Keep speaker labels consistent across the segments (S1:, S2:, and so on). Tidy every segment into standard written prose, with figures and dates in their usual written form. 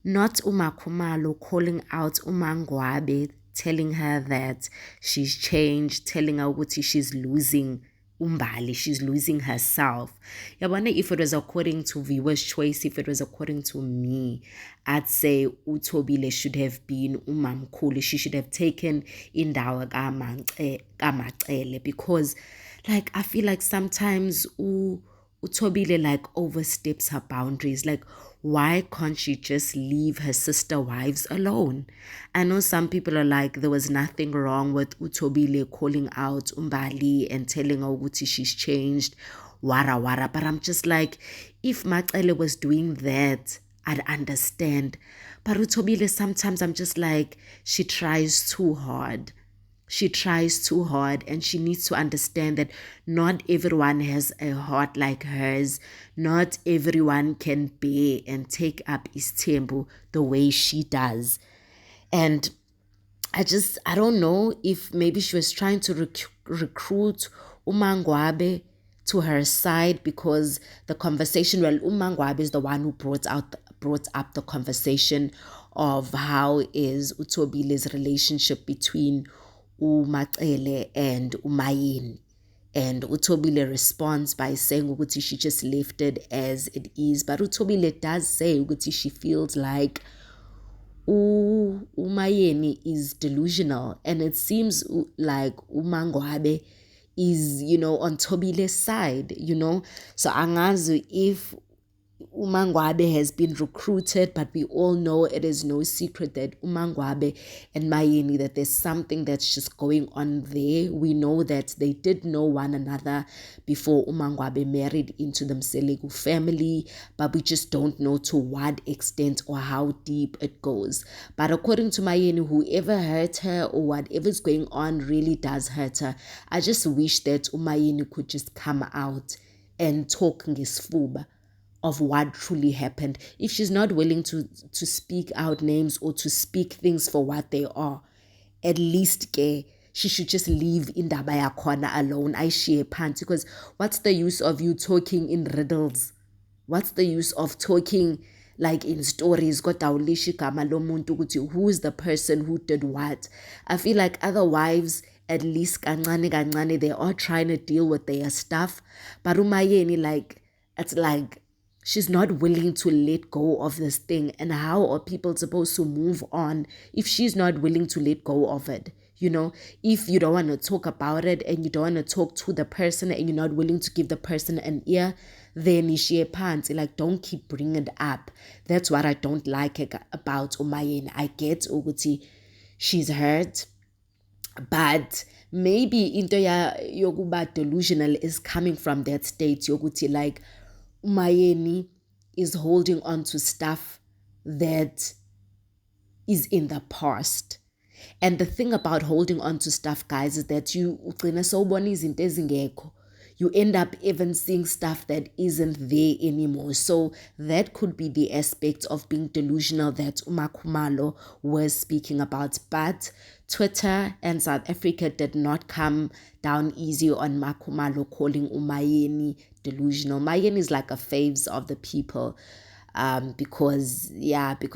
S1: not MaKhumalo calling out Mangwabe, telling her that she's changed, telling her ukuthi she's losing Mbali, she's losing herself. Yabona, if it was according to viewers' choice, if it was according to me, I'd say uThobile should have been umamkhulu. She should have taken indawo kaMacele, because like I feel like sometimes uThobile like oversteps her boundaries. Like, why can't she just leave her sister wives alone? I know some people are like, there was nothing wrong with Uthobile calling out Mbali and telling her ukuthi she's changed, wara wara. But I'm just like, if Macele was doing that, I'd understand. But Uthobile, sometimes I'm just like, she tries too hard. She tries too hard, and she needs to understand that not everyone has a heart like hers. Not everyone can bear and take up Nesthembu the way she does. And I don't know if maybe she was trying to recruit Mangwabe to her side, because the conversation, well, Mangwabe is the one who brought up the conversation of how is Uthobile's relationship between uMacele and uMayeni. And Uthobile responds by saying ukuthi she just left it as it is. But Uthobile does say ukuthi she feels like uMayeni is delusional, and it seems like uMangwabe is, on Thobile's side, So angazi if Mangwabe has been recruited, but we all know it is no secret that Mangwabe and Mayeni, that there's something that's just going on there. We know that they did know one another before Mangwabe married into the Mselegu family, but we just don't know to what extent or how deep it goes. But according to Mayeni, whoever hurt her or whatever's going on really does hurt her. I just wish that Mayeni could just come out and talk ngesfuba of what truly happened. If she's not willing to speak out names or to speak things for what they are, at least she should just leave indaba yakhona alone. Ayishiye phansi, because what's the use of you talking in riddles? What's the use of talking like in stories? Who is the person who did what? I feel like other wives, at least kancane, they are trying to deal with their stuff. But Umayeni, like, it's like she's not willing to let go of this thing. And how are people supposed to move on if she's not willing to let go of it? If you don't want to talk about it and you don't want to talk to the person and you're not willing to give the person an ear, then ishiye phansi. Like, don't keep bringing it up. That's what I don't like about Umayeni. I get ukuthi she's hurt, but maybe into yokuba delusional is coming from that state yokuthi like Umayeni is holding on to stuff that is in the past. And the thing about holding on to stuff, guys, is that you end up even seeing stuff that isn't there anymore. So that could be the aspect of being delusional that MaKhumalo was speaking about. But Twitter and South Africa did not come down easy on MaKhumalo calling Umayeni delusional. Mayeni is like a faves of the people. Because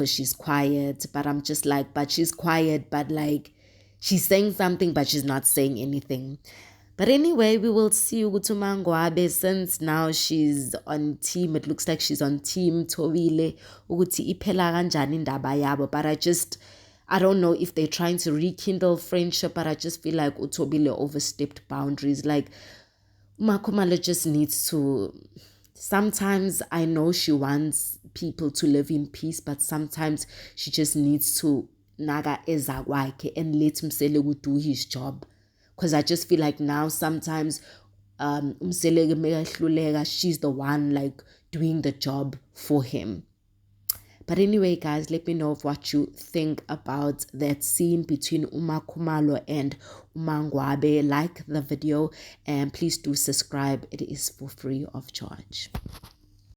S1: she's quiet, but I'm just like, but she's quiet, but like she's saying something, but she's not saying anything. But anyway, we will see ukuthi Mangwabe, since now she's on team, it looks like she's on team Thobile, ukuthi iphela kanjani indaba yabo. But I don't know if they're trying to rekindle friendship, but I just feel like Uthobile overstepped boundaries. Like, MaKhumalo just needs to. Sometimes I know she wants people to live in peace, but sometimes she just needs to naga ezakwakhe and let Mselegu do his job. Because I just feel like now sometimes Mselegu she's the one like doing the job for him. But anyway, guys, let me know what you think about that scene between MaKhumalo and Mangwabe. Like the video and please do subscribe. It is for free of charge.